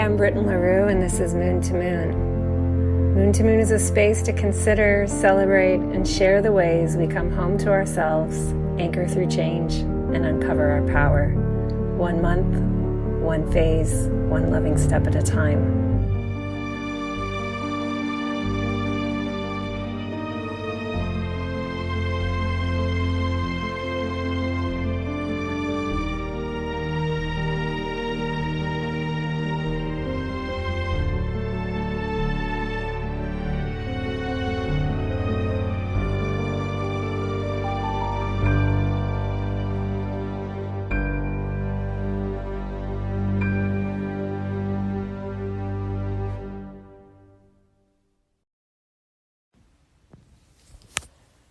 I'm Britton LaRue, and this is Moon to Moon. Moon to Moon is a space to consider, celebrate, and share the ways we come home to ourselves, anchor through change, and uncover our power. 1 month, one phase, one loving step at a time.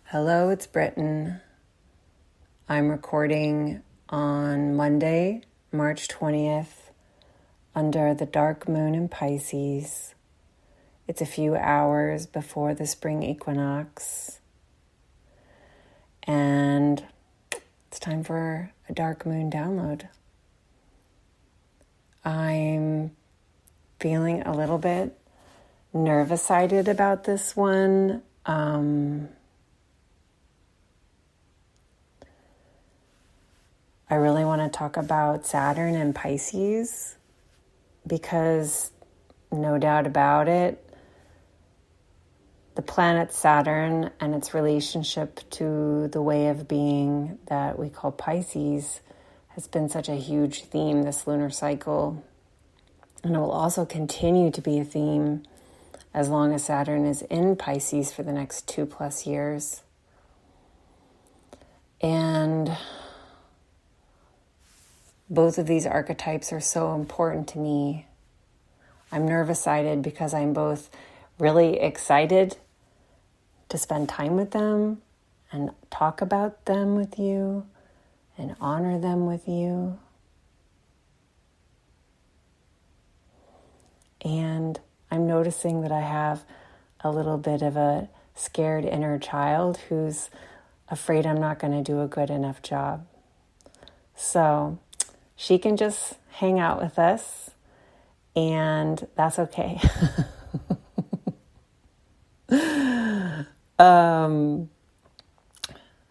Hello, it's Britton. I'm recording on Monday, March 20th, under the dark moon in Pisces. It's a few hours before the spring equinox, and it's time for a dark moon download. I'm feeling a little bit nervous-sided about this one. I really want to talk about Saturn and Pisces because, no doubt about it, the planet Saturn and its relationship to the way of being that we call Pisces has been such a huge theme this lunar cycle. And it will also continue to be a theme as long as Saturn is in Pisces for the next 2+ years. And both of these archetypes are so important to me. I'm nervous-sided because I'm both really excited to spend time with them and talk about them with you and honor them with you. And I'm noticing that I have a little bit of a scared inner child who's afraid I'm not going to do a good enough job. So she can just hang out with us, and that's okay.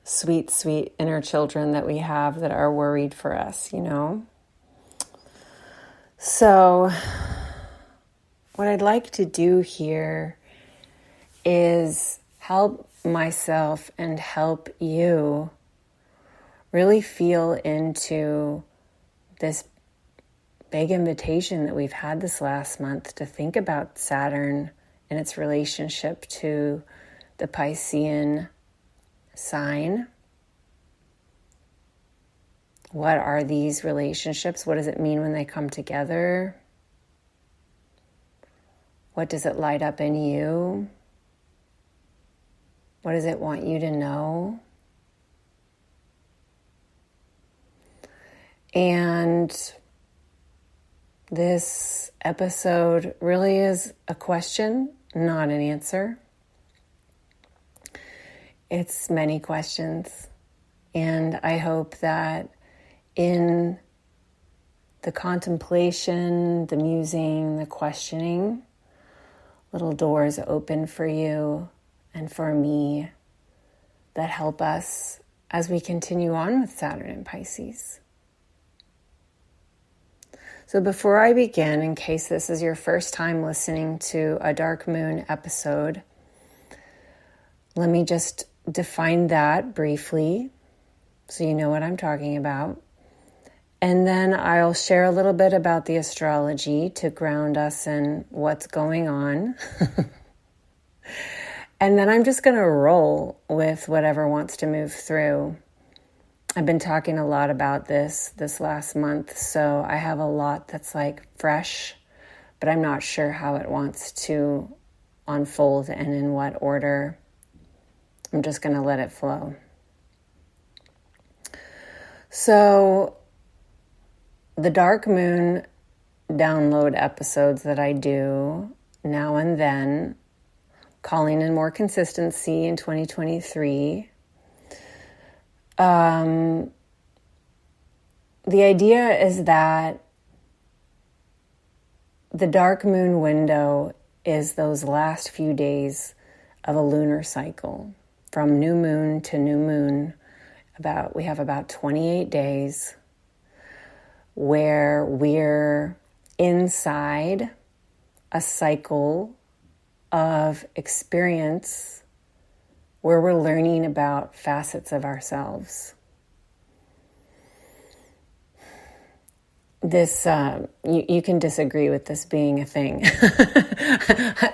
Sweet, sweet inner children that we have that are worried for us, you know? So what I'd like to do here is help myself and help you really feel into this big invitation that we've had this last month to think about Saturn and its relationship to the Piscean sign. What are these relationships? What does it mean when they come together? What does it light up in you? What does it want you to know? And this episode really is a question, not an answer. It's many questions. And I hope that in the contemplation, the musing, the questioning, little doors open for you and for me that help us as we continue on with Saturn and Pisces. So before I begin, in case this is your first time listening to a dark moon episode, let me just define that briefly so you know what I'm talking about. And then I'll share a little bit about the astrology to ground us in what's going on. And then I'm just going to roll with whatever wants to move through. I've been talking a lot about this last month, so I have a lot that's like fresh, but I'm not sure how it wants to unfold and in what order. I'm just going to let it flow. So the dark moon download episodes that I do now and then, calling in more consistency in 2023. The idea is that the dark moon window is those last few days of a lunar cycle. From new moon to new moon, we have about 28 days where we're inside a cycle of experience where we're learning about facets of ourselves. This, you can disagree with this being a thing,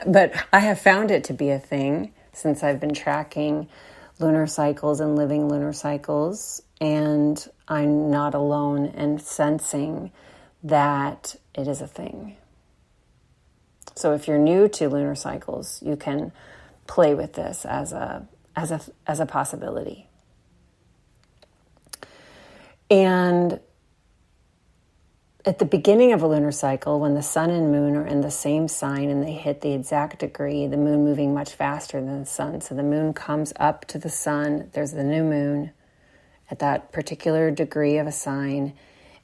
but I have found it to be a thing since I've been tracking lunar cycles and living lunar cycles, and I'm not alone in sensing that it is a thing. So if you're new to lunar cycles, you can play with this as a possibility. And at the beginning of a lunar cycle, when the sun and moon are in the same sign and they hit the exact degree, the moon moving much faster than the sun. So the moon comes up to the sun, there's the new moon at that particular degree of a sign,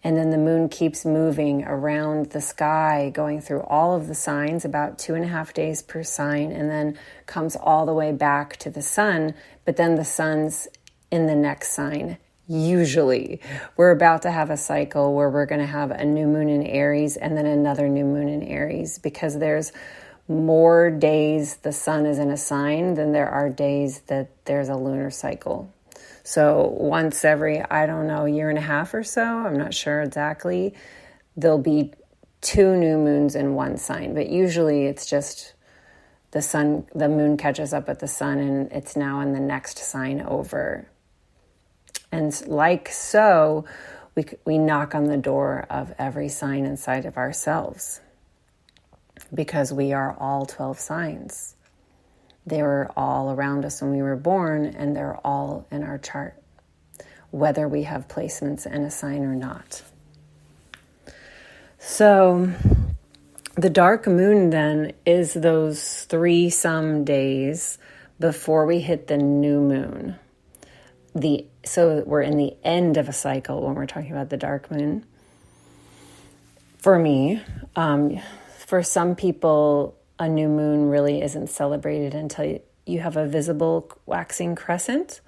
and then the moon keeps moving around the sky, going through all of the signs, about 2.5 days per sign, and then comes all the way back to the sun, but then the sun's in the next sign. Usually, we're about to have a cycle where we're going to have a new moon in Aries and then another new moon in Aries, because there's more days the sun is in a sign than there are days that there's a lunar cycle. So once every, year and a half or so, I'm not sure exactly, there'll be 2 new moons in one sign. But usually it's just the moon catches up with the sun and it's now in the next sign over. And like so, we knock on the door of every sign inside of ourselves, because we are all 12 signs. They were all around us when we were born, and they're all in our chart, whether we have placements in a sign or not. So the dark moon then is those 3 some days before we hit the new moon. So we're in the end of a cycle when we're talking about the dark moon. For me, for some people, a new moon really isn't celebrated until you have a visible waxing crescent.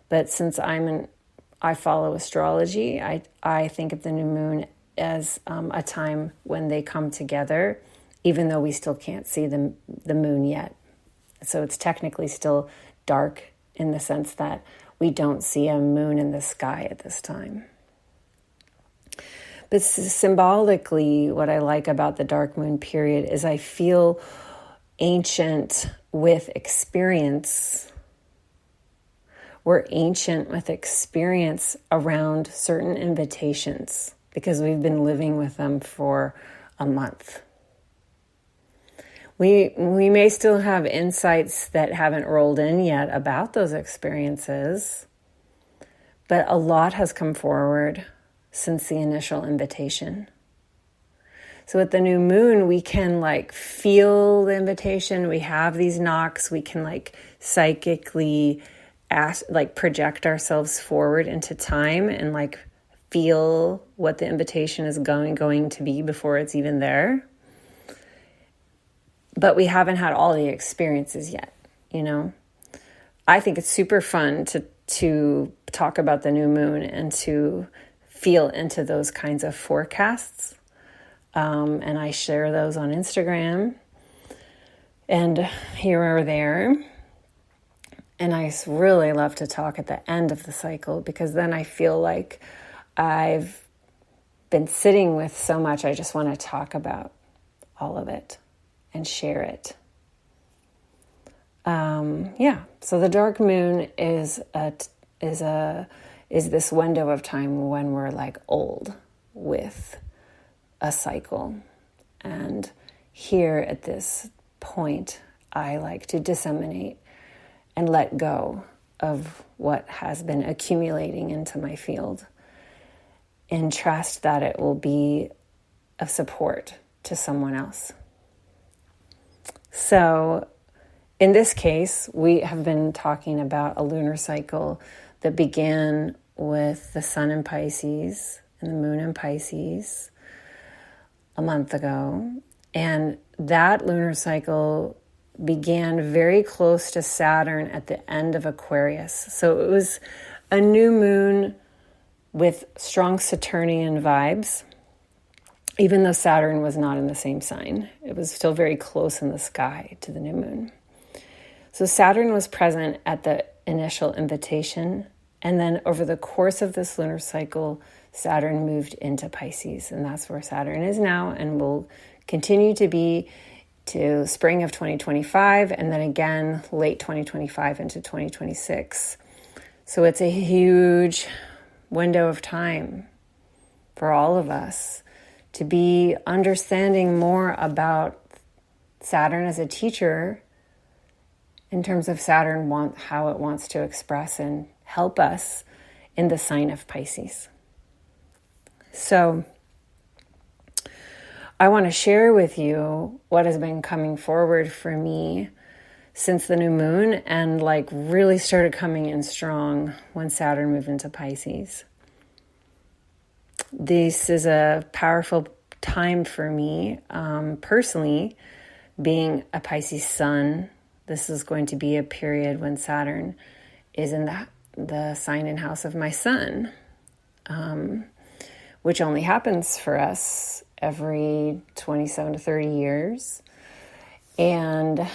But since I follow astrology, I think of the new moon as a time when they come together, even though we still can't see the moon yet. So it's technically still dark in the sense that we don't see a moon in the sky at this time. But symbolically, what I like about the dark moon period is I feel ancient with experience. We're ancient with experience around certain invitations because we've been living with them for a month. We may still have insights that haven't rolled in yet about those experiences, but a lot has come forward since the initial invitation. So at the new moon, we can feel the invitation. We have these knocks. We can psychically project ourselves forward into time and feel what the invitation is going to be before it's even there. But we haven't had all the experiences yet, I think it's super fun to talk about the new moon and to feel into those kinds of forecasts. And I share those on Instagram and here or there. And I really love to talk at the end of the cycle, because then I feel like I've been sitting with so much. I just want to talk about all of it and share it. So the dark moon is this window of time when we're old with a cycle. And here at this point, I like to disseminate and let go of what has been accumulating into my field and trust that it will be of support to someone else. So in this case, we have been talking about a lunar cycle that began with the sun in Pisces and the moon in Pisces a month ago. And that lunar cycle began very close to Saturn at the end of Aquarius. So it was a new moon with strong Saturnian vibes, even though Saturn was not in the same sign. It was still very close in the sky to the new moon. So Saturn was present at the initial invitation, and then over the course of this lunar cycle, Saturn moved into Pisces, and that's where Saturn is now and will continue to be to spring of 2025, and then again late 2025 into 2026. So it's a huge window of time for all of us to be understanding more about Saturn as a teacher in terms of Saturn how it wants to express and help us in the sign of Pisces. So I want to share with you what has been coming forward for me since the new moon and really started coming in strong when Saturn moved into Pisces. This is a powerful time for me personally, being a Pisces sun. This is going to be a period when Saturn is in the sign and house of my sun, which only happens for us every 27 to 30 years. And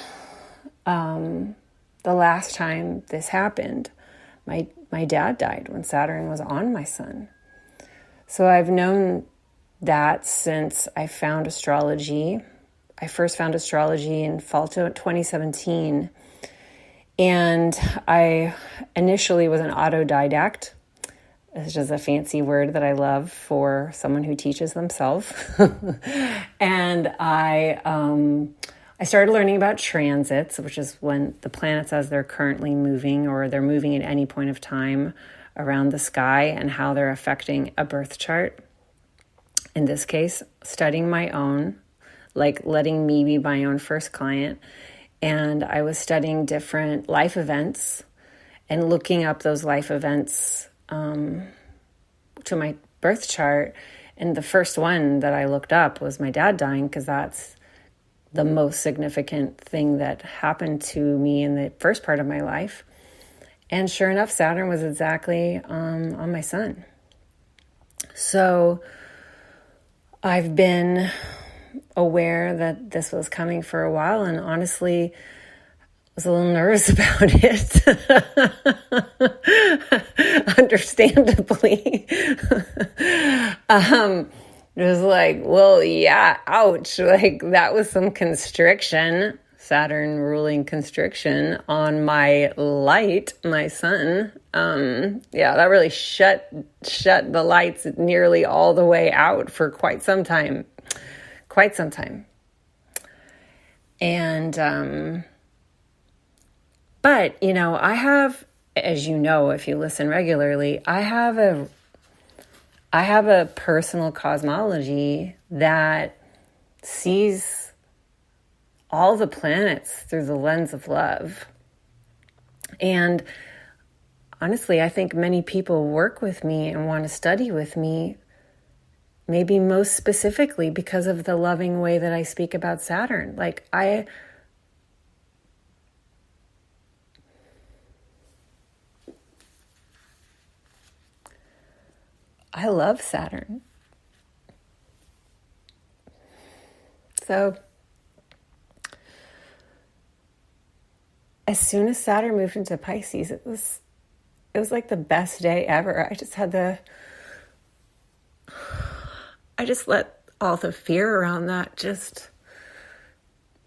the last time this happened, my dad died when Saturn was on my sun. So I've known that since I found astrology. I first found astrology in fall 2017. And I initially was an autodidact. It's just a fancy word that I love for someone who teaches themselves. And I started learning about transits, which is when the planets, as they're currently moving or they're moving at any point of time around the sky, and how they're affecting a birth chart. In this case, studying my own, letting me be my own first client. And I was studying different life events and looking up those life events to my birth chart. And the first one that I looked up was my dad dying, because that's the most significant thing that happened to me in the first part of my life. And sure enough, Saturn was exactly on my sun. So I've been aware that this was coming for a while, and honestly was a little nervous about it. Understandably. It was well, yeah, ouch. That was some constriction, Saturn ruling constriction on my light, my sun. Yeah, that really shut the lights nearly all the way out for quite some time. And, but, I have, as you know, if you listen regularly, I have a personal cosmology that sees all the planets through the lens of love. And honestly, I think many people work with me and want to study with me, maybe most specifically because of the loving way that I speak about Saturn. I love Saturn. So as soon as Saturn moved into Pisces, it was like the best day ever. I just let all the fear around that just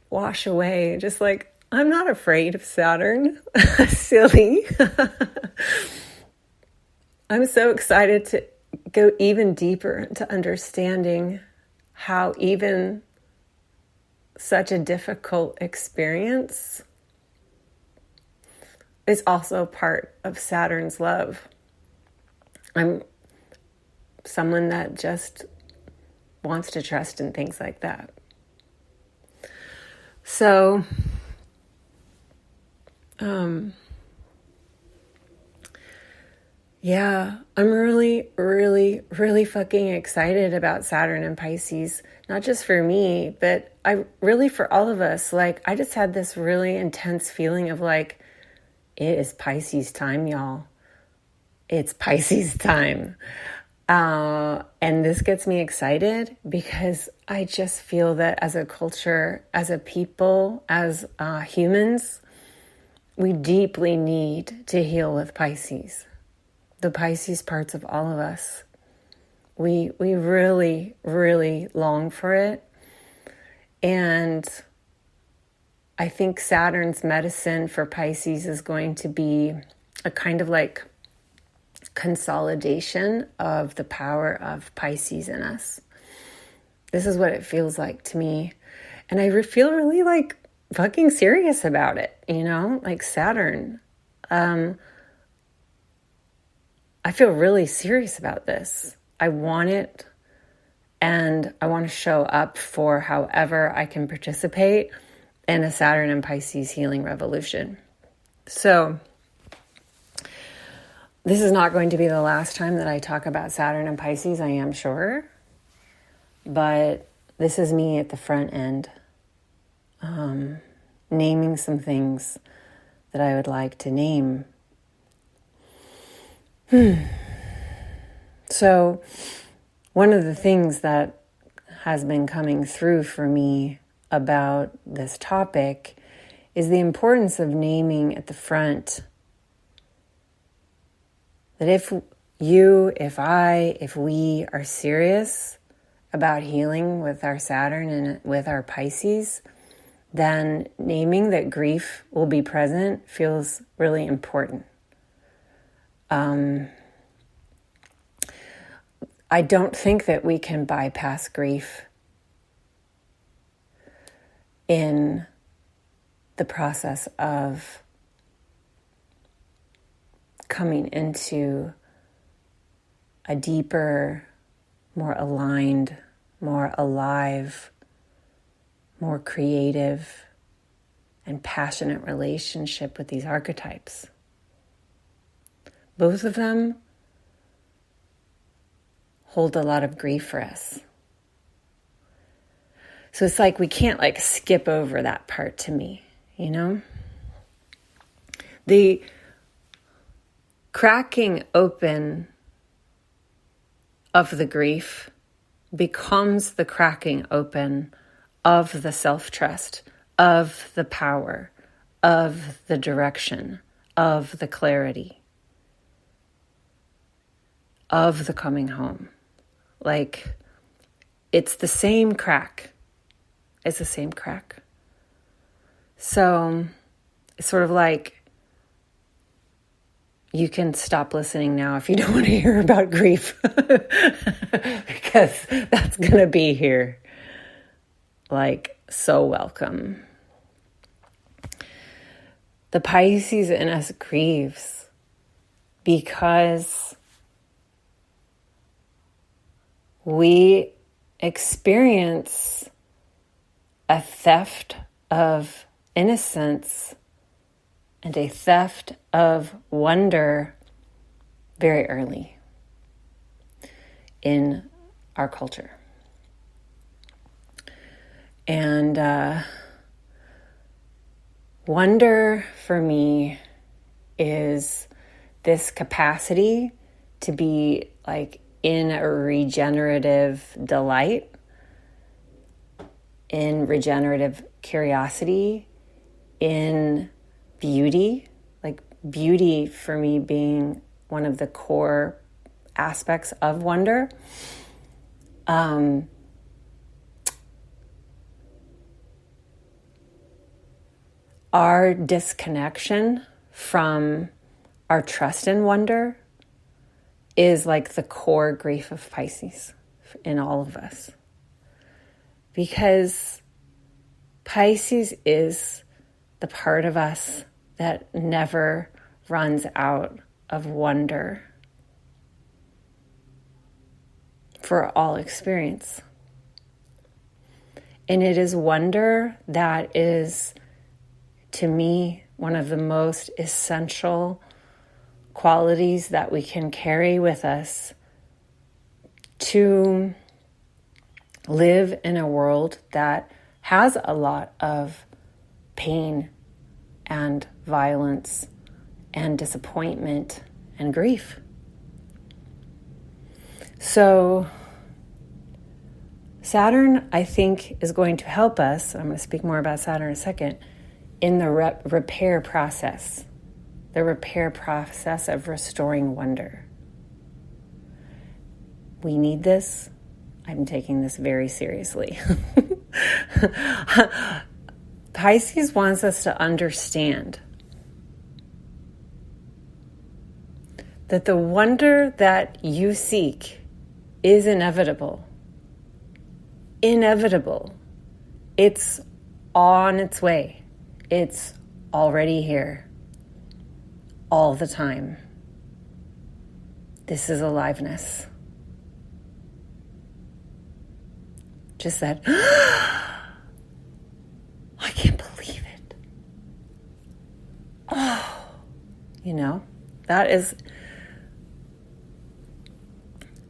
wash away. Just I'm not afraid of Saturn. Silly. I'm so excited to go even deeper into understanding how even such a difficult experience is also part of Saturn's love. I'm someone that just wants to trust in things like that. So, Yeah, I'm really, really, really fucking excited about Saturn and Pisces. Not just for me, but I really for all of us. Like, I just had this really intense feeling of like, it is Pisces time, y'all. It's Pisces time. And this gets me excited because I just feel that as a culture, as a people, as humans, we deeply need to heal with Pisces. The Pisces parts of all of us. We really, really long for it. And I think Saturn's medicine for Pisces is going to be a kind of like consolidation of the power of Pisces in us. This is what it feels like to me. And I feel really like fucking serious about it, you know, like Saturn. I feel really serious about this. I want it, and I want to show up for however I can participate in a Saturn and Pisces healing revolution. So this is not going to be the last time that I talk about Saturn and Pisces, I am sure. But this is me at the front end, naming some things that I would like to name. So one of the things that has been coming through for me about this topic is the importance of naming at the front that if you, if I, if we are serious about healing with our Saturn and with our Pisces, then naming that grief will be present feels really important. I don't think that we can bypass grief in the process of coming into a deeper, more aligned, more alive, more creative and passionate relationship with these archetypes. Both of them hold a lot of grief for us. So it's like we can't like skip over that part to me, you know? The cracking open of the grief becomes the cracking open of the self-trust, of the power, of the direction, of the clarity, of the coming home. Like, it's the same crack. It's the same crack. So it's sort of like you can stop listening now if you don't want to hear about grief because that's going to be here. Like, so welcome. The Pisces in us grieves because we experience a theft of innocence and a theft of wonder very early in our culture. And wonder for me is this capacity to be like in a regenerative delight, in regenerative curiosity, in beauty, like beauty for me being one of the core aspects of wonder. Our disconnection from our trust in wonder is like the core grief of Pisces in all of us. Because Pisces is the part of us that never runs out of wonder for all experience. And it is wonder that is, to me, one of the most essential qualities that we can carry with us to live in a world that has a lot of pain and violence and disappointment and grief. So Saturn, I think, is going to help us, I'm going to speak more about Saturn in a second, in the repair process. The repair process of restoring wonder. We need this. I'm taking this very seriously. Pisces wants us to understand that the wonder that you seek is inevitable. Inevitable. It's on its way. It's already here. All the time. This is aliveness. Just that, I can't believe it. Oh, that is,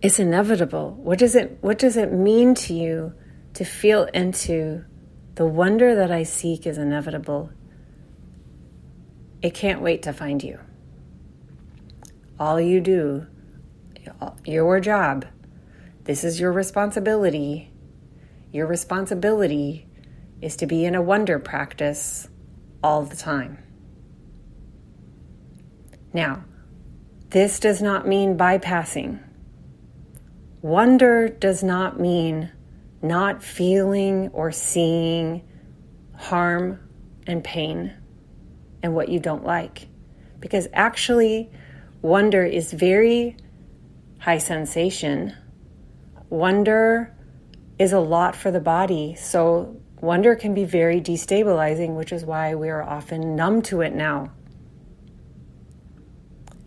it's inevitable. What does it mean to you to feel into the wonder that I seek is inevitable? It can't wait to find you. All you do, your job, this is your responsibility. Your responsibility is to be in a wonder practice all the time. Now, this does not mean bypassing. Wonder does not mean not feeling or seeing harm and pain and what you don't like. Because actually, wonder is very high sensation. Wonder is a lot for the body. So wonder can be very destabilizing, which is why we are often numb to it now.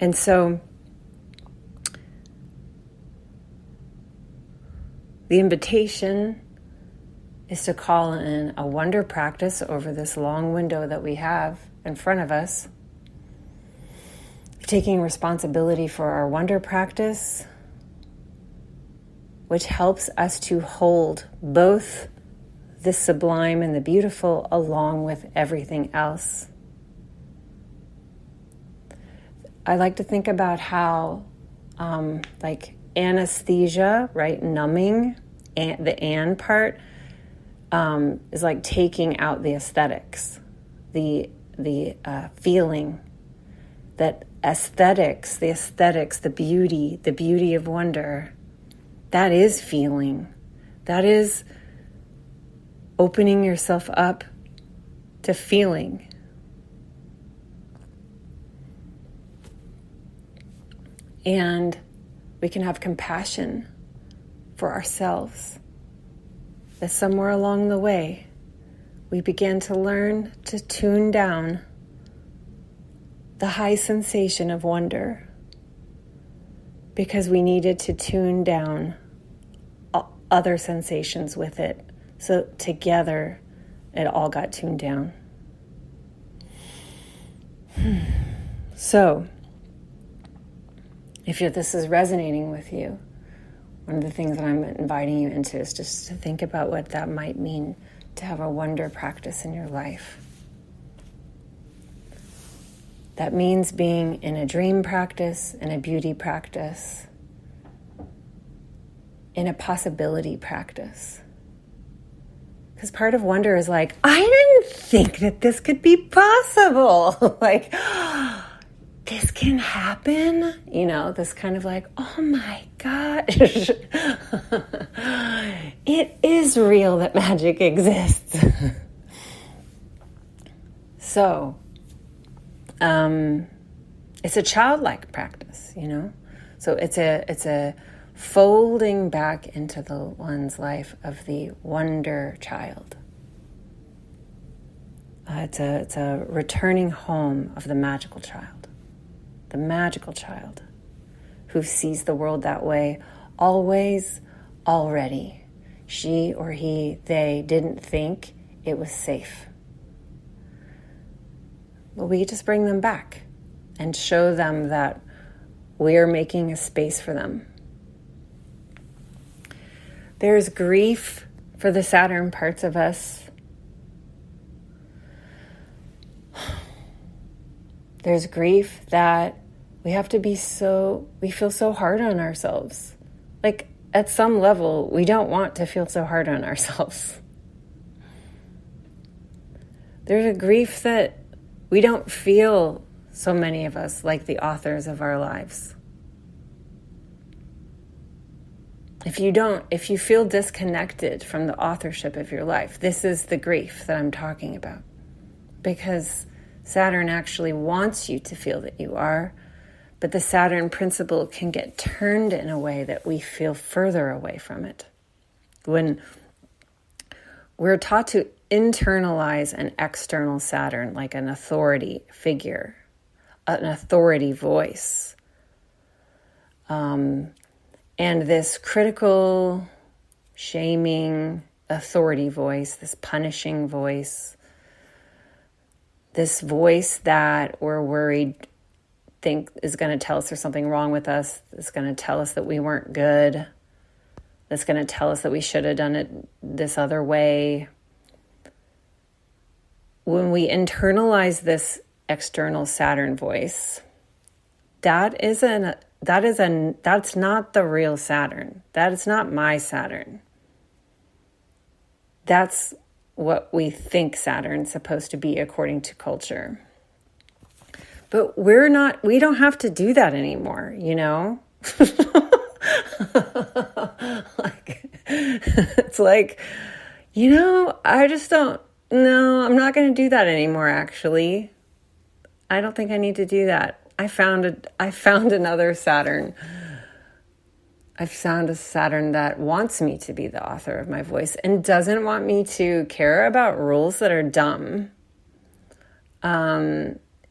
And so the invitation is to call in a wonder practice over this long window that we have in front of us. Taking responsibility for our wonder practice, which helps us to hold both the sublime and the beautiful along with everything else. I like to think about how like anesthesia, right, numbing, and the and part is like taking out the aesthetics, the feeling. That aesthetics, the beauty of wonder, that is feeling. That is opening yourself up to feeling. And we can have compassion for ourselves. That somewhere along the way, we begin to learn to tune down the high sensation of wonder because we needed to tune down other sensations with it. So together, it all got tuned down. So, if this is resonating with you, one of the things that I'm inviting you into is just to think about what that might mean to have a wonder practice in your life. That means being in a dream practice, in a beauty practice, in a possibility practice. Because part of wonder is like, I didn't think that this could be possible. Like, this can happen. This kind of like, oh my gosh. It is real that magic exists. So, it's a childlike practice, So it's a folding back into the one's life of the wonder child. It's a returning home of the magical child who sees the world that way, always, already. She or he, they didn't think it was safe. But we just bring them back and show them that we are making a space for them. There's grief for the Saturn parts of us. There's grief that we feel so hard on ourselves. Like, at some level, we don't want to feel so hard on ourselves. There's a grief that we don't feel, so many of us, like the authors of our lives. If you feel disconnected from the authorship of your life, this is the grief that I'm talking about. Because Saturn actually wants you to feel that you are, but the Saturn principle can get turned in a way that we feel further away from it. When we're taught to internalize an external Saturn, like an authority figure, an authority voice, and this critical, shaming authority voice, this punishing voice, this voice that we're worried think is going to tell us there's something wrong with us, that's going to tell us that we weren't good, that's going to tell us that we should have done it this other way. When we internalize this external Saturn voice, that's not the real Saturn. That is not my Saturn. That's what we think Saturn's supposed to be according to culture. But we don't have to do that anymore, you know? It's like, you know, I just don't, no, I'm not going to do that anymore, actually. I don't think I need to do that. I found another Saturn. I've found a Saturn that wants me to be the author of my voice and doesn't want me to care about rules that are dumb.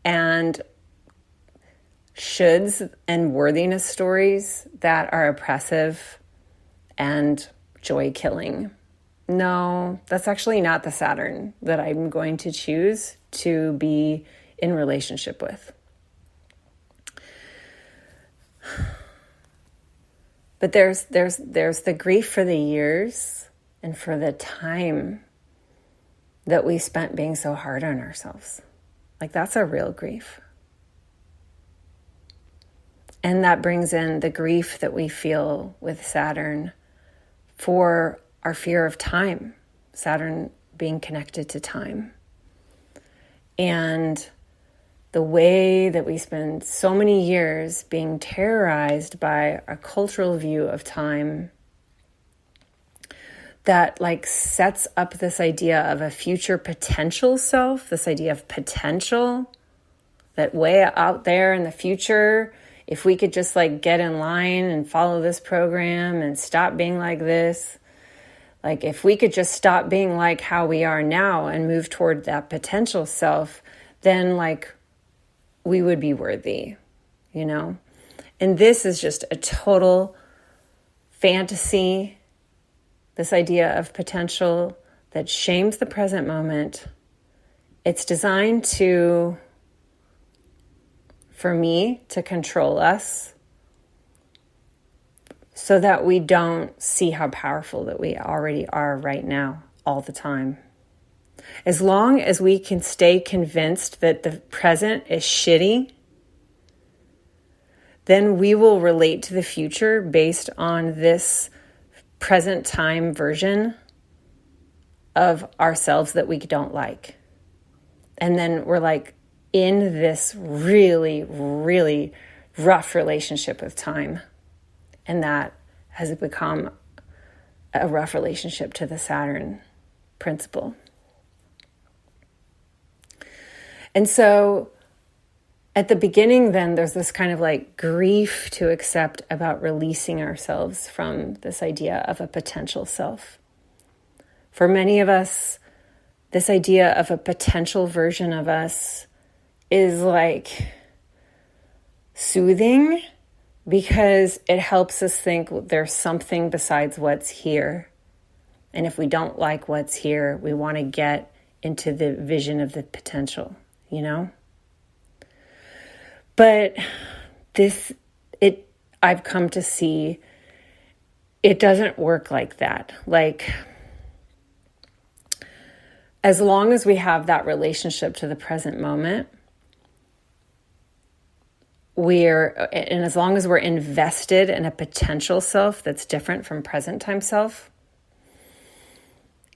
And shoulds and worthiness stories that are oppressive and joy-killing. No, that's actually not the Saturn that I'm going to choose to be in relationship with. But there's the grief for the years and for the time that we spent being so hard on ourselves. Like, that's a real grief. And that brings in the grief that we feel with Saturn for our fear of time, Saturn being connected to time. And the way that we spend so many years being terrorized by a cultural view of time that like sets up this idea of a future potential self, this idea of potential, that way out there in the future, if we could just like get in line and follow this program and stop being like this, like if we could just stop being like how we are now and move toward that potential self, then like we would be worthy, you know? And this is just a total fantasy, this idea of potential that shames the present moment. It's designed for me, to control us so that we don't see how powerful that we already are right now, all the time. As long as we can stay convinced that the present is shitty, then we will relate to the future based on this present time version of ourselves that we don't like. And then we're like in this really, really rough relationship with time. And that has become a rough relationship to the Saturn principle. And so at the beginning, then, there's this kind of like grief to accept about releasing ourselves from this idea of a potential self. For many of us, this idea of a potential version of us is like soothing because it helps us think there's something besides what's here. And if we don't like what's here, we want to get into the vision of the potential, you know? But this I've come to see it doesn't work like that. Like, as long as we have that relationship to the present moment, and as long as we're invested in a potential self that's different from present time self,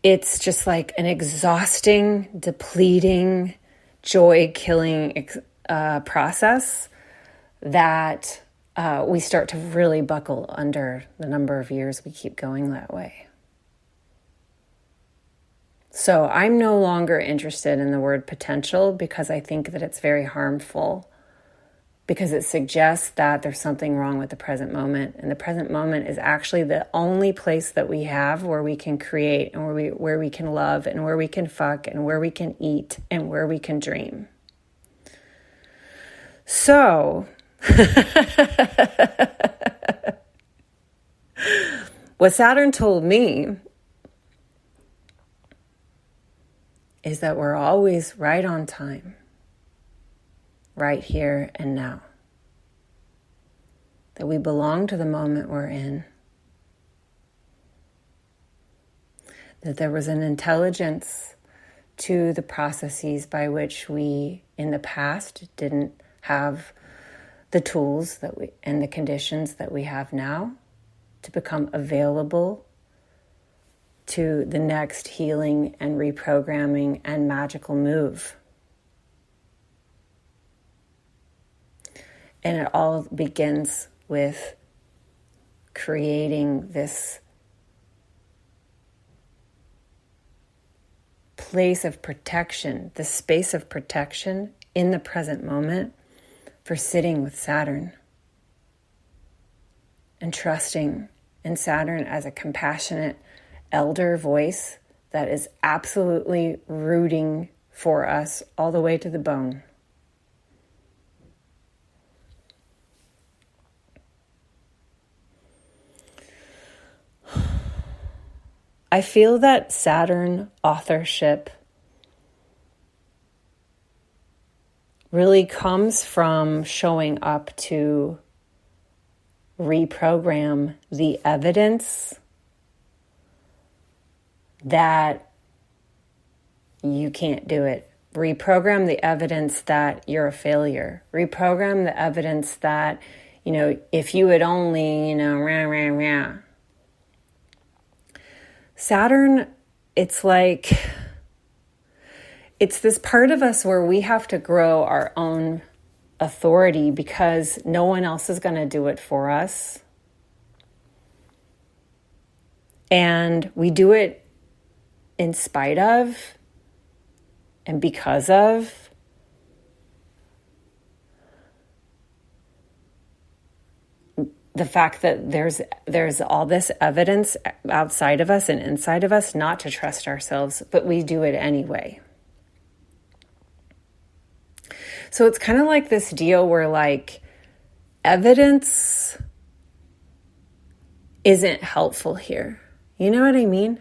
it's just like an exhausting, depleting, joy-killing process that we start to really buckle under the number of years we keep going that way. So I'm no longer interested in the word potential because I think that it's very harmful, because it suggests that there's something wrong with the present moment. And the present moment is actually the only place that we have where we can create and where we can love and where we can fuck and where we can eat and where we can dream. So, what Saturn told me is that we're always right on time, right here and now. That we belong to the moment we're in. That there was an intelligence to the processes by which we, in the past, didn't have the tools and the conditions that we have now to become available to the next healing and reprogramming and magical move. And it all begins with creating this place of protection, this space of protection in the present moment for sitting with Saturn and trusting in Saturn as a compassionate elder voice that is absolutely rooting for us all the way to the bone. I feel that Saturn authorship really comes from showing up to reprogram the evidence that you can't do it. Reprogram the evidence that you're a failure. Reprogram the evidence that, if you had only, rah, rah, rah. Saturn, it's this part of us where we have to grow our own authority because no one else is going to do it for us. And we do it in spite of and because of the fact that there's all this evidence outside of us and inside of us not to trust ourselves, but we do it anyway. So it's kind of like this deal where evidence isn't helpful here. You know what I mean?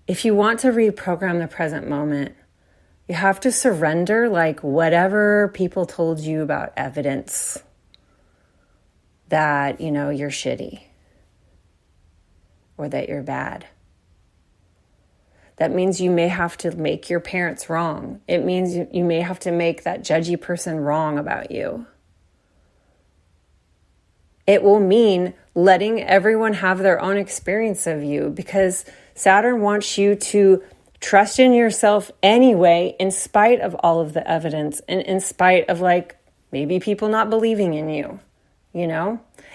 If you want to reprogram the present moment, you have to surrender whatever people told you about evidence that, you're shitty or that you're bad. That means you may have to make your parents wrong. It means you may have to make that judgy person wrong about you. It will mean letting everyone have their own experience of you, because Saturn wants you to trust in yourself anyway, in spite of all of the evidence and in spite of maybe people not believing in you,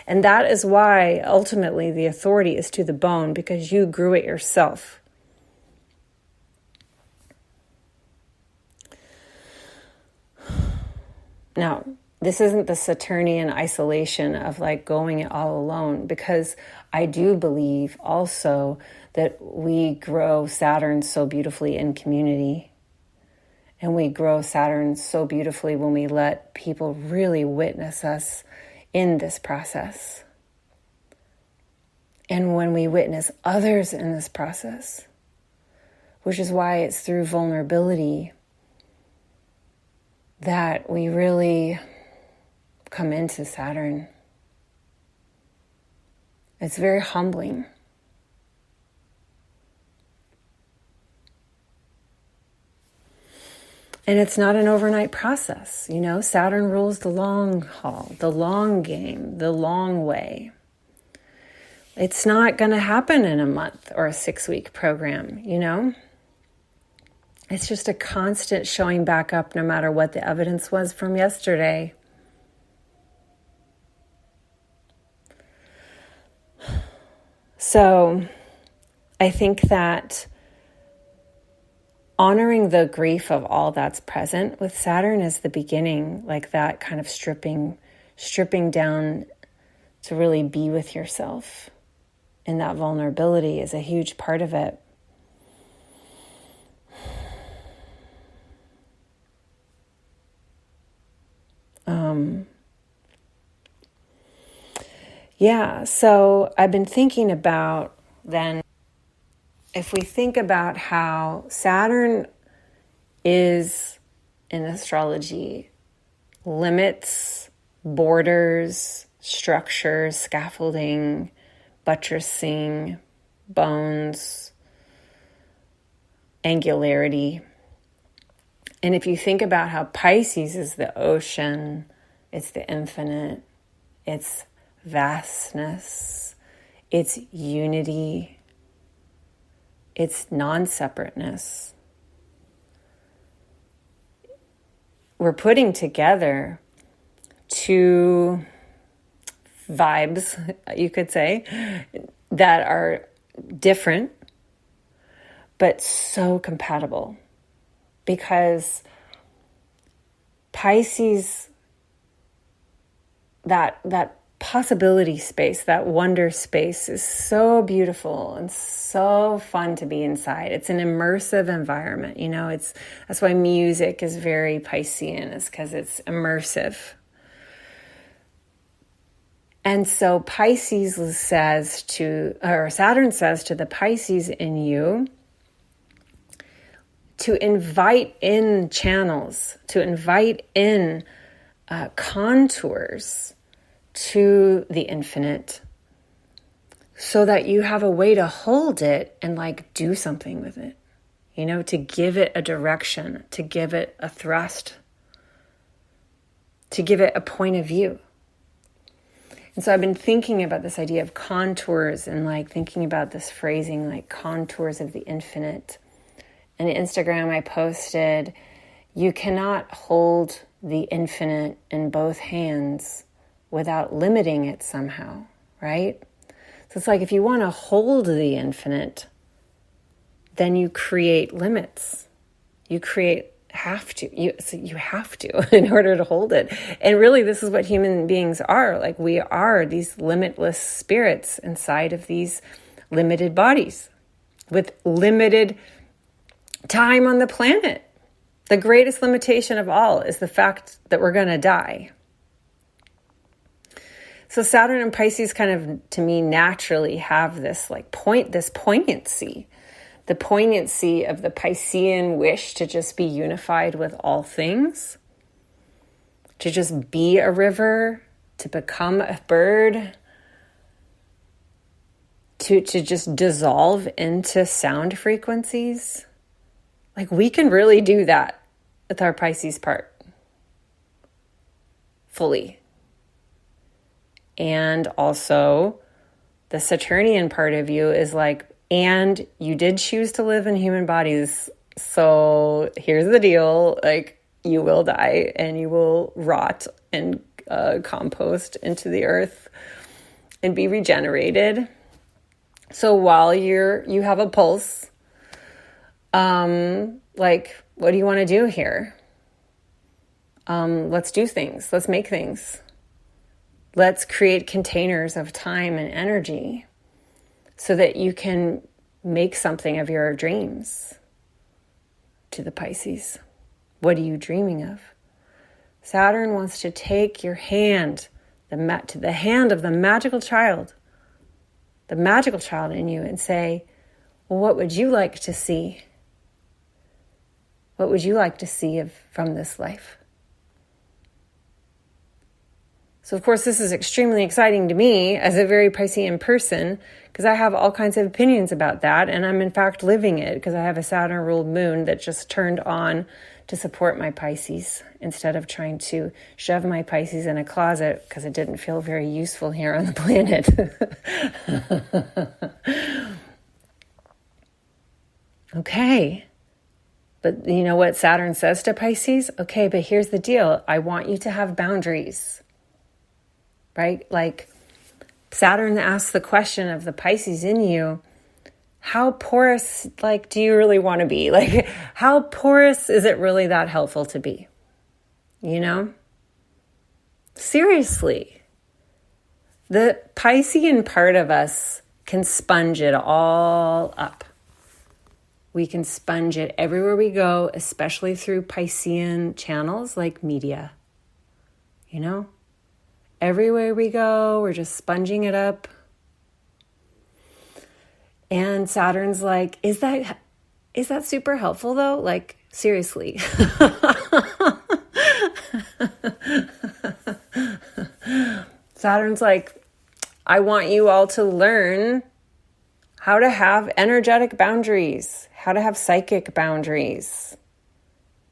And that is why ultimately the authority is to the bone, because you grew it yourself. Now, this isn't the Saturnian isolation of going it all alone, because I do believe also that we grow Saturn so beautifully in community. And we grow Saturn so beautifully when we let people really witness us in this process. And when we witness others in this process, which is why it's through vulnerability that we really come into Saturn. It's very humbling. And it's not an overnight process. Saturn rules the long haul, the long game, the long way. It's not going to happen in a month or a 6-week program, It's just a constant showing back up no matter what the evidence was from yesterday. So I think that honoring the grief of all that's present with Saturn is the beginning, like that kind of stripping down to really be with yourself. And that vulnerability is a huge part of it. So I've been thinking about then, if we think about how Saturn is in astrology, limits, borders, structures, scaffolding, buttressing, bones, angularity. And if you think about how Pisces is the ocean, it's the infinite, it's vastness, it's unity, it's non-separateness. We're putting together two vibes, you could say, that are different, but so compatible. Because Pisces, that possibility space, that wonder space is so beautiful and so fun to be inside. It's an immersive environment. That's why music is very Piscean, is because it's immersive. And so Saturn says to the Pisces in you to invite in channels, to invite in contours to the infinite, so that you have a way to hold it and do something with it, to give it a direction, to give it a thrust, to give it a point of view. And so I've been thinking about this idea of contours and thinking about this phrasing, contours of the infinite. On Instagram, I posted, you cannot hold the infinite in both hands without limiting it somehow, right? So it's if you want to hold the infinite, then you create limits. You have to in order to hold it. And really, this is what human beings are. We are these limitless spirits inside of these limited bodies with limited time on the planet. The greatest limitation of all is the fact that we're going to die. So Saturn and Pisces kind of, to me, naturally have this poignancy. The poignancy of the Piscean wish to just be unified with all things, to just be a river, to become a bird, to just dissolve into sound frequencies. We can really do that with our Pisces part fully. And also the Saturnian part of you is and you did choose to live in human bodies. So here's the deal. You will die and you will rot and compost into the earth and be regenerated. So while you have a pulse, what do you want to do here? Let's do things. Let's make things. Let's create containers of time and energy so that you can make something of your dreams. To the Pisces, what are you dreaming of? Saturn wants to take your hand, to the hand of the magical child in you, and say, well, what would you like to see? What would you like to see from this life? So, of course, this is extremely exciting to me as a very Piscean person because I have all kinds of opinions about that. And I'm, in fact, living it because I have a Saturn-ruled moon that just turned on to support my Pisces instead of trying to shove my Pisces in a closet because it didn't feel very useful here on the planet. Okay. But you know what Saturn says to Pisces? Okay, but here's the deal. I want you to have boundaries. Right? Like Saturn asks the question of the Pisces in you, how porous, like, do you really want to be? Like, how porous is it really that helpful to be? You know? Seriously. The Piscean part of us can sponge it all up. We can sponge it everywhere we go, especially through Piscean channels like media. You know? Everywhere we go, we're just sponging it up. And Saturn's like, is that super helpful though? Like, seriously. Saturn's like, I want you all to learn how to have energetic boundaries, how to have psychic boundaries,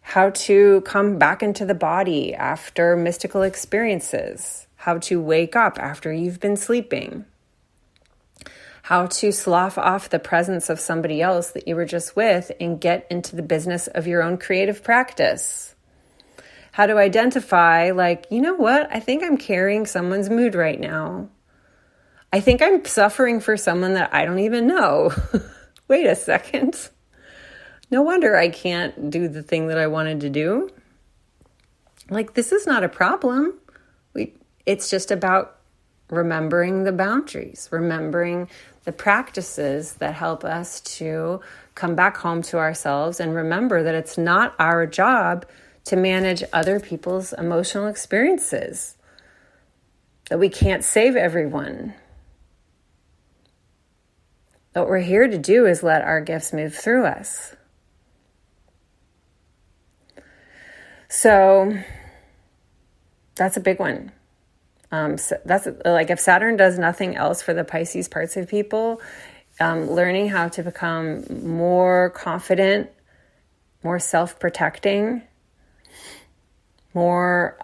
how to come back into the body after mystical experiences, how to wake up after you've been sleeping, how to slough off the presence of somebody else that you were just with and get into the business of your own creative practice. How to identify, like, you know what? I think I'm carrying someone's mood right now. I think I'm suffering for someone that I don't even know. Wait a second. No wonder I can't do the thing that I wanted to do. Like, this is not a problem. It's just about remembering the boundaries, remembering the practices that help us to come back home to ourselves and remember that it's not our job to manage other people's emotional experiences, that we can't save everyone. What we're here to do is let our gifts move through us. So that's a big one. So that's like if Saturn does nothing else for the Pisces parts of people, learning how to become more confident, more self-protecting, more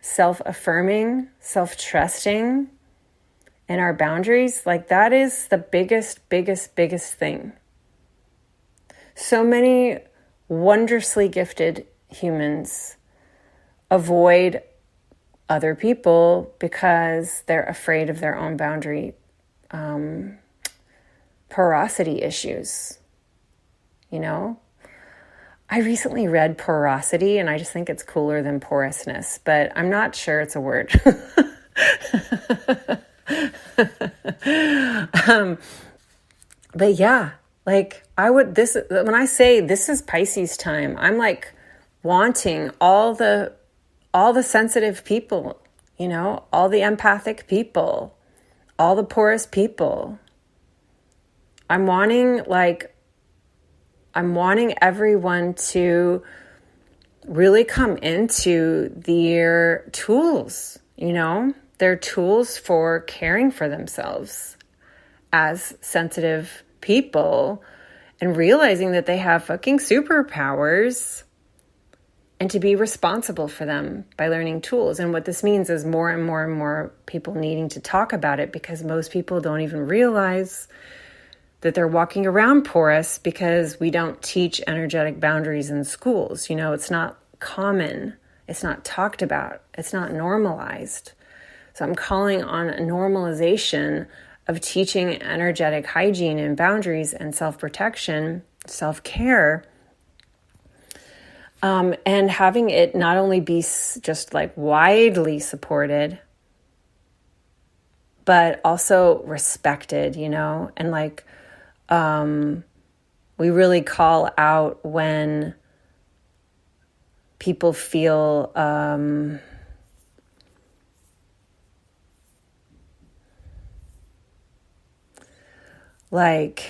self-affirming, self-trusting in our boundaries, like that is the biggest thing. So many wondrously gifted humans avoid other people because they're afraid of their own boundary porosity issues. You know, I recently read porosity and I just think it's cooler than porousness, but I'm not sure it's a word. But yeah, like when I say this is Pisces time, I'm like wanting all the sensitive people, you know, all the empathic people, all the porous people. I'm wanting everyone to really come into their tools, you know, their tools for caring for themselves as sensitive people and realizing that they have fucking superpowers and to be responsible for them by learning tools. And what this means is more and more and more people needing to talk about it because most people don't even realize that they're walking around porous because we don't teach energetic boundaries in schools. You know, it's not common. It's not talked about. It's not normalized. So I'm calling on a normalization of teaching energetic hygiene and boundaries and self-protection, self-care, and having it not only be just like widely supported, but also respected, you know, and like we really call out when people feel like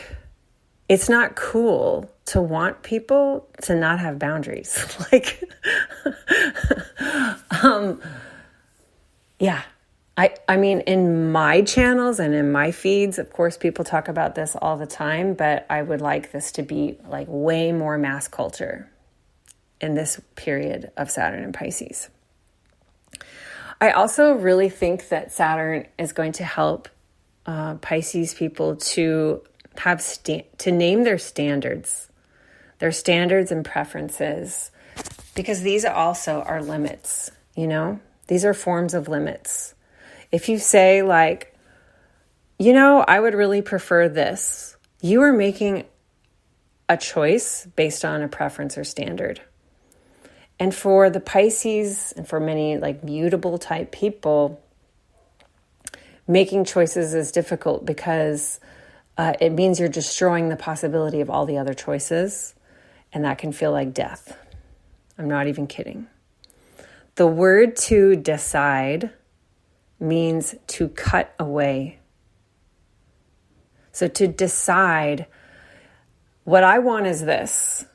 it's not cool to want people to not have boundaries. Yeah. I mean, in my channels and in my feeds, of course, people talk about this all the time, but I would like this to be like way more mass culture in this period of Saturn and Pisces. I also really think that Saturn is going to help Pisces people to have to name their standards and preferences, because these also are limits, you know? These are forms of limits. If you say like, you know, I would really prefer this, you are making a choice based on a preference or standard. And for the Pisces and for many like mutable type people, making choices is difficult because it means you're destroying the possibility of all the other choices. And that can feel like death. I'm not even kidding. The word to decide means to cut away. So to decide, what I want is this.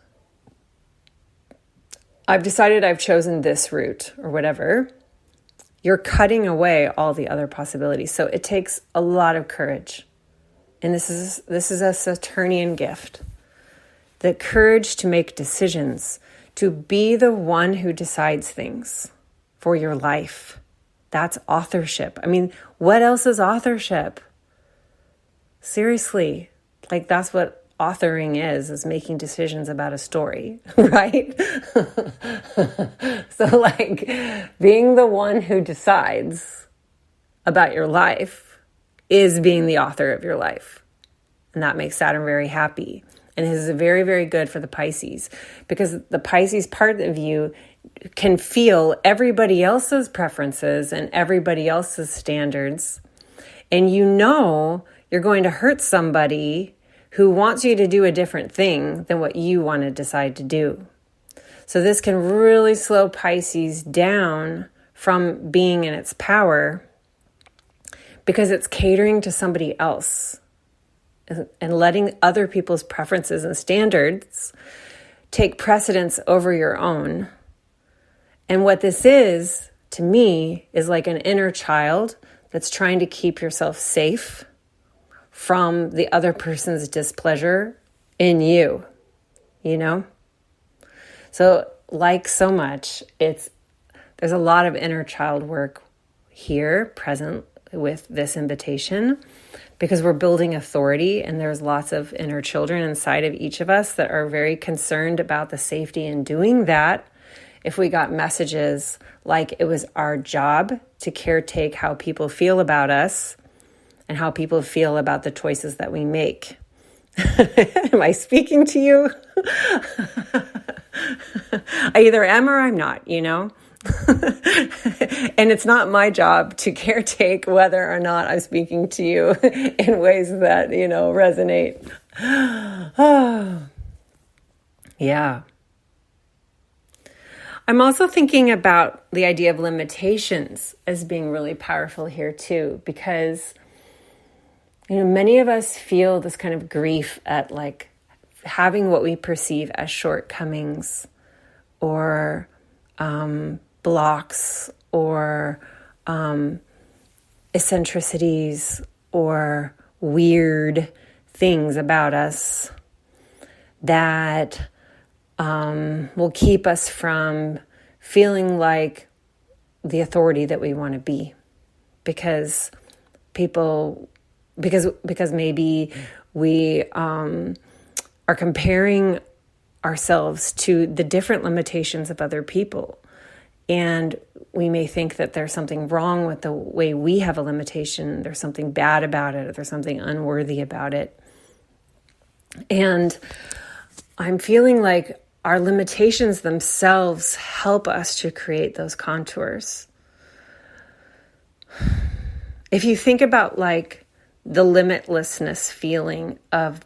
I've decided I've chosen this route or whatever. You're cutting away all the other possibilities. So it takes a lot of courage. And this is a Saturnian gift. The courage to make decisions, to be the one who decides things for your life. That's authorship. I mean, what else is authorship? Seriously, like that's what authoring is making decisions about a story, right? So like being the one who decides about your life is being the author of your life. And that makes Saturn very happy. And this is very, very good for the Pisces, because the Pisces part of you can feel everybody else's preferences and everybody else's standards. And you know you're going to hurt somebody who wants you to do a different thing than what you want to decide to do. So this can really slow Pisces down from being in its power, because it's catering to somebody else and letting other people's preferences and standards take precedence over your own. And what this is, to me, is like an inner child that's trying to keep yourself safe from the other person's displeasure in you, you know? So like so much, there's a lot of inner child work here present with this invitation, because we're building authority, and there's lots of inner children inside of each of us that are very concerned about the safety in doing that. If we got messages like it was our job to caretake how people feel about us and how people feel about the choices that we make. Am I speaking to you? I either am or I'm not, you know? And it's not my job to caretake whether or not I'm speaking to you in ways that, you know, resonate. Yeah. I'm also thinking about the idea of limitations as being really powerful here too, because, you know, many of us feel this kind of grief at like having what we perceive as shortcomings or blocks or eccentricities or weird things about us that will keep us from feeling like the authority that we want to be, because maybe we are comparing ourselves to the different limitations of other people. And we may think that there's something wrong with the way we have a limitation. There's something bad about it, or there's something unworthy about it. And I'm feeling like our limitations themselves help us to create those contours. If you think about like the limitlessness feeling of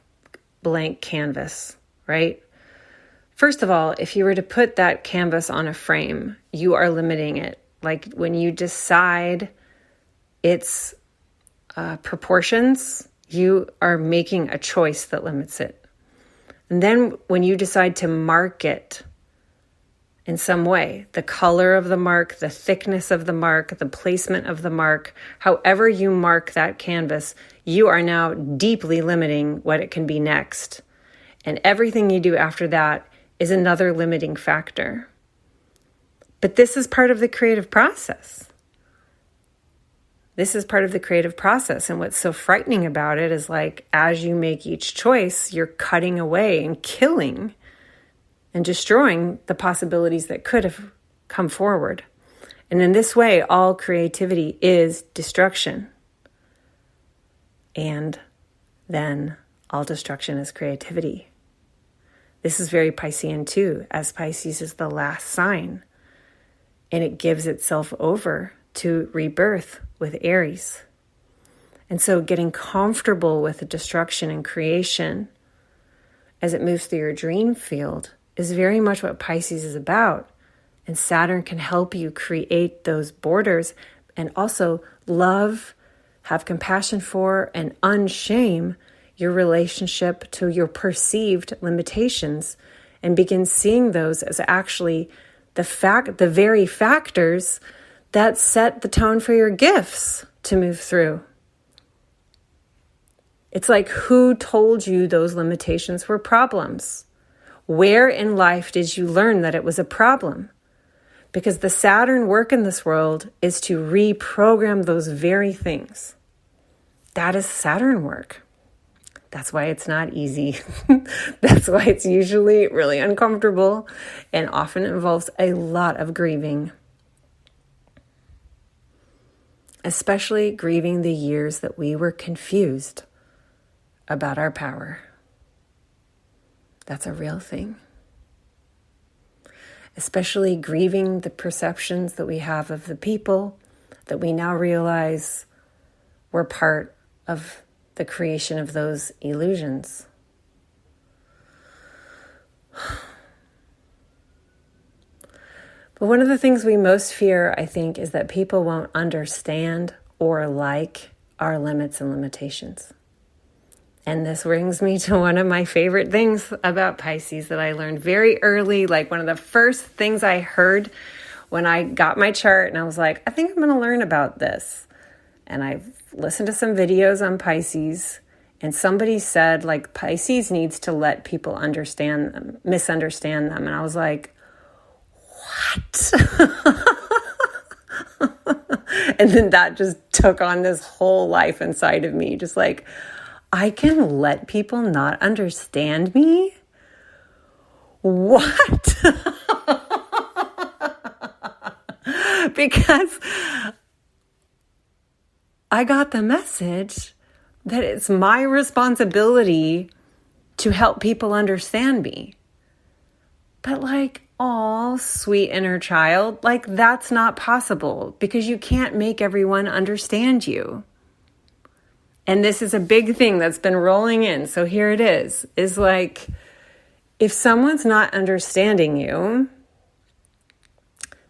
blank canvas, right? First of all, if you were to put that canvas on a frame, you are limiting it. Like when you decide its proportions, you are making a choice that limits it. And then when you decide to mark it in some way. The color of the mark, the thickness of the mark, the placement of the mark, however you mark that canvas, you are now deeply limiting what it can be next. And everything you do after that is another limiting factor. But this is part of the creative process. This is part of the creative process. And what's so frightening about it is like, as you make each choice, you're cutting away and killing and destroying the possibilities that could have come forward. And in this way, all creativity is destruction. And then all destruction is creativity. This is very Piscean too, as Pisces is the last sign. And it gives itself over to rebirth with Aries. And so getting comfortable with the destruction and creation as it moves through your dream field is very much what Pisces is about. And Saturn can help you create those borders and also love, have compassion for, and unshame your relationship to your perceived limitations and begin seeing those as actually the very factors that set the tone for your gifts to move through. It's like, who told you those limitations were problems? Where in life did you learn that it was a problem? Because the Saturn work in this world is to reprogram those very things. That is Saturn work. That's why it's not easy. That's why it's usually really uncomfortable and often involves a lot of grieving. Especially grieving the years that we were confused about our power. That's a real thing. Especially grieving the perceptions that we have of the people that we now realize were part of the creation of those illusions. But one of the things we most fear, I think, is that people won't understand or like our limits and limitations. And this brings me to one of my favorite things about Pisces that I learned very early, like one of the first things I heard when I got my chart, and I was like, I think I'm going to learn about this. And I listened to some videos on Pisces, and somebody said, like, Pisces needs to let people misunderstand them. And I was like, what? And then that just took on this whole life inside of me, just like, I can let people not understand me? What? Because I got the message that it's my responsibility to help people understand me. But like, oh, sweet inner child, like that's not possible because you can't make everyone understand you. And this is a big thing that's been rolling in. So here it is like, if someone's not understanding you,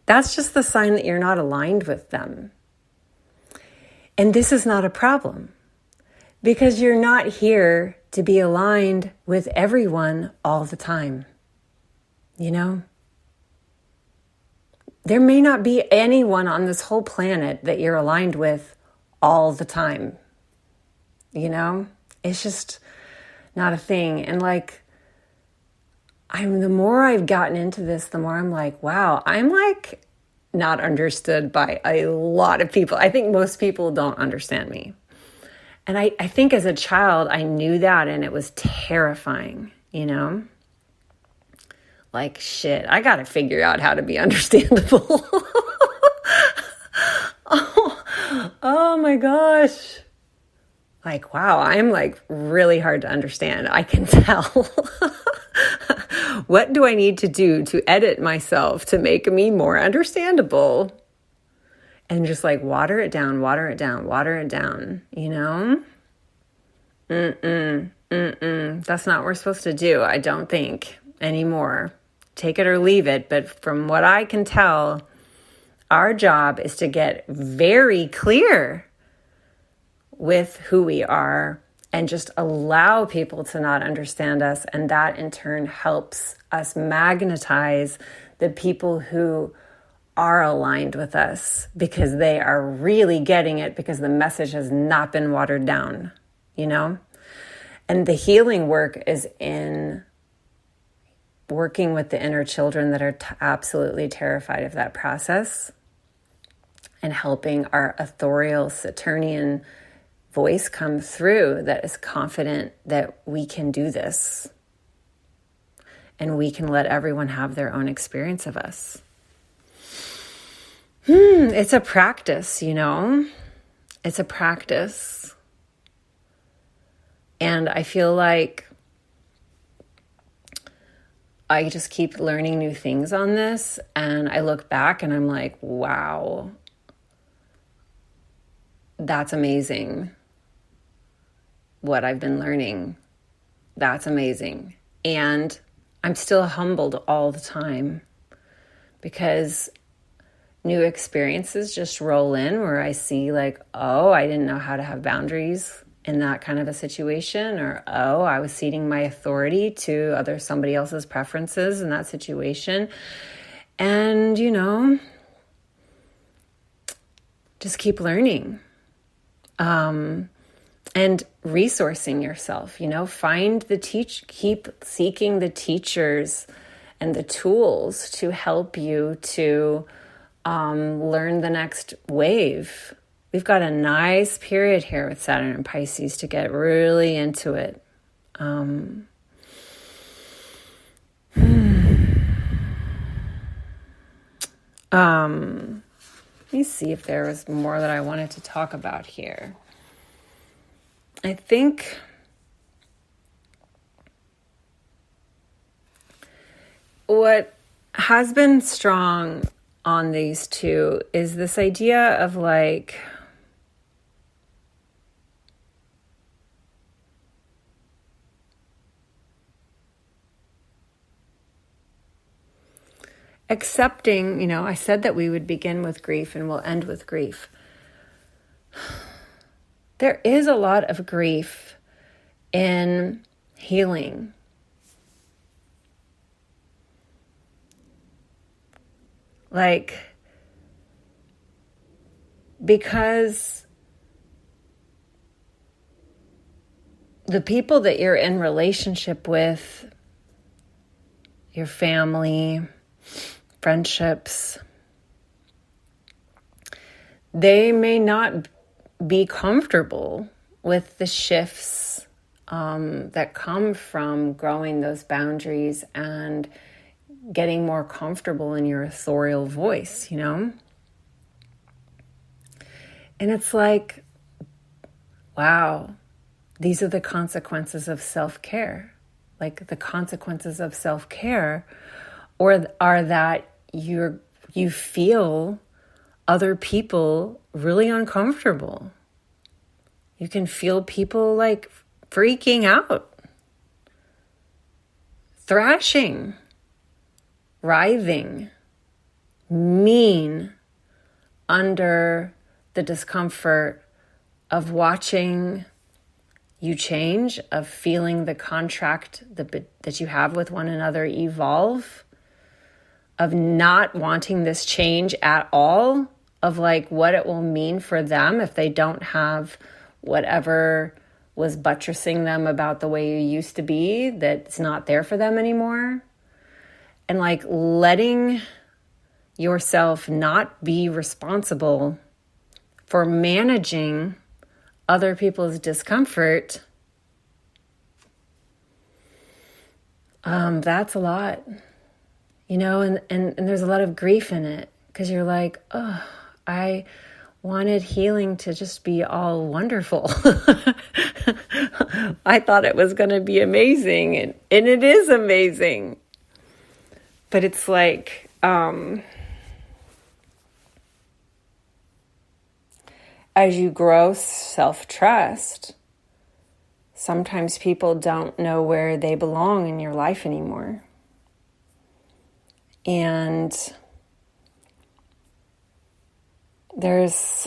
that's just the sign that you're not aligned with them. And this is not a problem because you're not here to be aligned with everyone all the time. You know? There may not be anyone on this whole planet that you're aligned with all the time. You know, it's just not a thing. And like, the more I've gotten into this, the more I'm like, wow, I'm like not understood by a lot of people. I think most people don't understand me. And I think as a child, I knew that, and it was terrifying, you know? Like, shit, I got to figure out how to be understandable. Oh my gosh. Like, wow, I'm like really hard to understand. I can tell. What do I need to do to edit myself to make me more understandable? And just like water it down, you know? That's not what we're supposed to do, I don't think, anymore. Take it or leave it. But from what I can tell, our job is to get very clear with who we are and just allow people to not understand us. And that in turn helps us magnetize the people who are aligned with us, because they are really getting it, because the message has not been watered down, you know? And the healing work is in working with the inner children that are absolutely terrified of that process, and helping our authorial Saturnian voice come through that is confident that we can do this and we can let everyone have their own experience of us. It's a practice, you know? It's a practice. And I feel like I just keep learning new things on this, and I look back and I'm like, wow, that's amazing. What I've been learning, that's amazing. And I'm still humbled all the time, because new experiences just roll in where I see like, oh, I didn't know how to have boundaries in that kind of a situation, or, oh, I was ceding my authority to somebody else's preferences in that situation. And, you know, just keep learning. And resourcing yourself, you know, keep seeking the teachers and the tools to help you to learn the next wave. We've got a nice period here with Saturn and Pisces to get really into it. Let me see if there was more that I wanted to talk about here. I think what has been strong on these two is this idea of like, accepting, you know, I said that we would begin with grief and we'll end with grief. There is a lot of grief in healing. Like, because the people that you're in relationship with, your family, friendships, they may not be comfortable with the shifts that come from growing those boundaries and getting more comfortable in your authorial voice, you know? And it's like, wow, these are the consequences of self-care. Like, the consequences of self-care are that you feel other people really uncomfortable. You can feel people like freaking out, thrashing, writhing, mean under the discomfort of watching you change, of feeling the contract that you have with one another evolve, of not wanting this change at all, of like what it will mean for them if they don't have whatever was buttressing them about the way you used to be, that's not there for them anymore. And like letting yourself not be responsible for managing other people's discomfort, that's a lot, you know, and there's a lot of grief in it, because you're like, oh, I wanted healing to just be all wonderful. I thought it was going to be amazing, and it is amazing. But it's like, as you grow self-trust, sometimes people don't know where they belong in your life anymore. And there's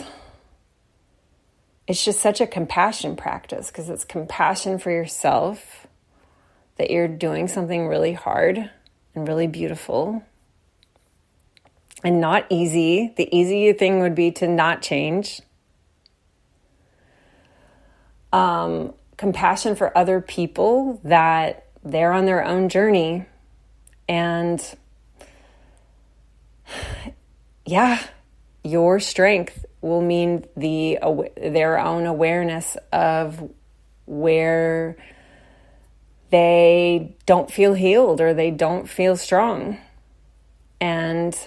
it's just such a compassion practice, because it's compassion for yourself that you're doing something really hard and really beautiful and not easy. The easy thing would be to not change. Compassion for other people, that they're on their own journey. And yeah, your strength will mean their own awareness of where they don't feel healed or they don't feel strong. And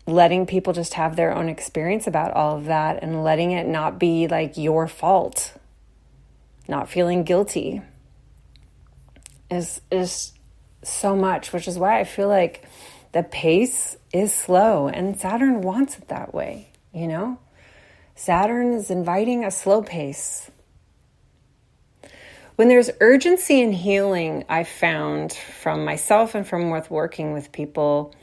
letting people just have their own experience about all of that, and letting it not be like your fault, not feeling guilty is so much, which is why I feel like the pace is slow, and Saturn wants it that way, you know? Saturn is inviting a slow pace. When there's urgency in healing, I found from myself and from working with people,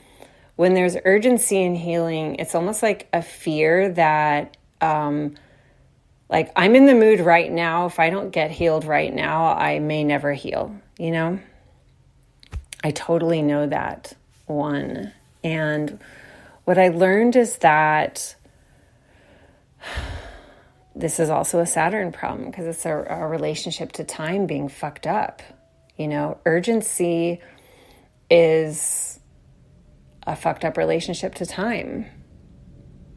when there's urgency in healing, it's almost like a fear that, like, I'm in the mood right now. If I don't get healed right now, I may never heal, you know? I totally know that one. And what I learned is that this is also a Saturn problem, because it's a relationship to time being fucked up. You know, urgency is a fucked up relationship to time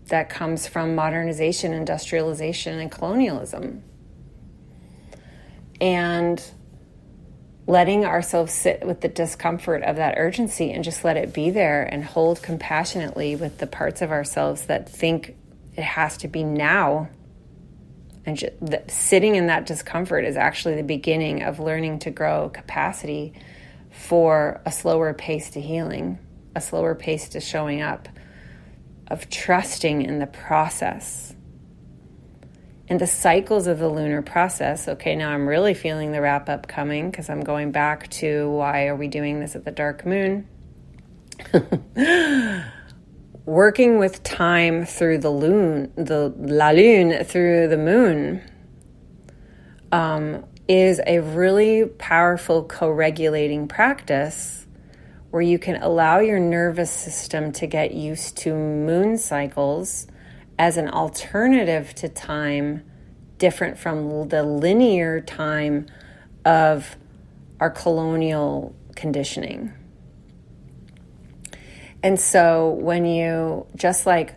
that comes from modernization, industrialization, and colonialism. And letting ourselves sit with the discomfort of that urgency and just let it be there, and hold compassionately with the parts of ourselves that think it has to be now. And sitting in that discomfort is actually the beginning of learning to grow capacity for a slower pace to healing, a slower pace to showing up, of trusting in the process and the cycles of the lunar process. Okay, now I'm really feeling the wrap up coming, because I'm going back to why are we doing this at the dark moon? Working with time through the lune through the moon is a really powerful co-regulating practice, where you can allow your nervous system to get used to moon cycles as an alternative to time different from the linear time of our colonial conditioning. And so when you just like,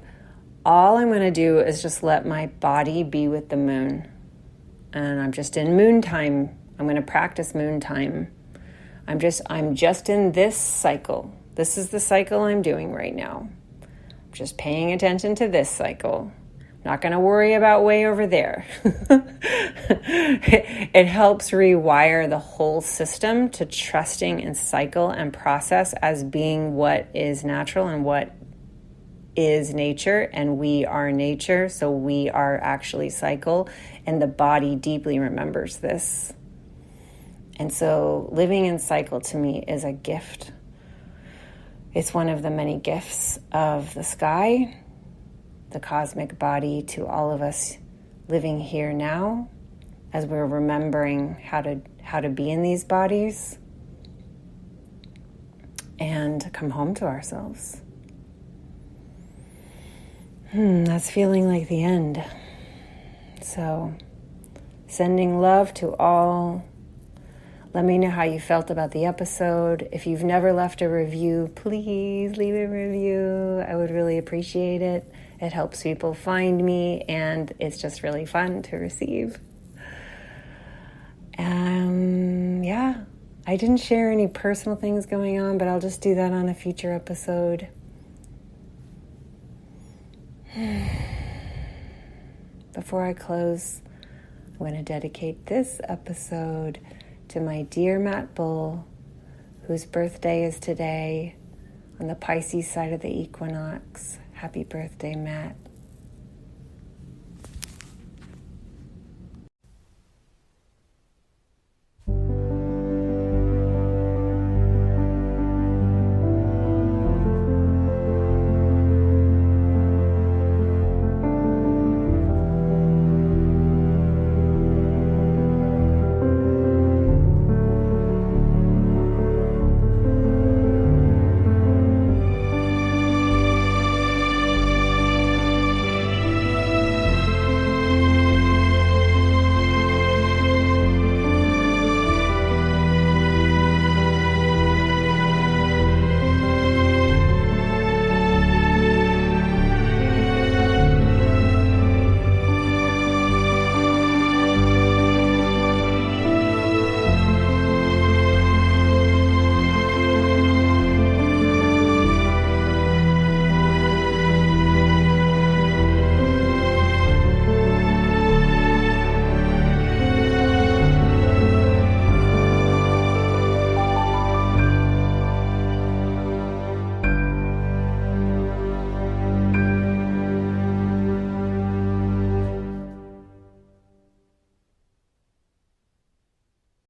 all I'm going to do is just let my body be with the moon. And I'm just in moon time. I'm going to practice moon time. I'm just in this cycle. This is the cycle I'm doing right now. I'm just paying attention to this cycle. Not going to worry about way over there. It helps rewire the whole system to trusting in cycle and process as being what is natural and what is nature. And we are nature, so we are actually cycle. And the body deeply remembers this. And so living in cycle to me is a gift. It's one of the many gifts of the sky, the cosmic body, to all of us living here now, as we're remembering how to be in these bodies and come home to ourselves. That's feeling like the end. So, sending love to all. Let me know how you felt about the episode. If you've never left a review, please leave a review. I would really appreciate it. It helps people find me, and it's just really fun to receive. Yeah, I didn't share any personal things going on, but I'll just do that on a future episode. Before I close, I'm going to dedicate this episode to my dear Matt Bull, whose birthday is today on the Pisces side of the equinox. Happy birthday, Matt.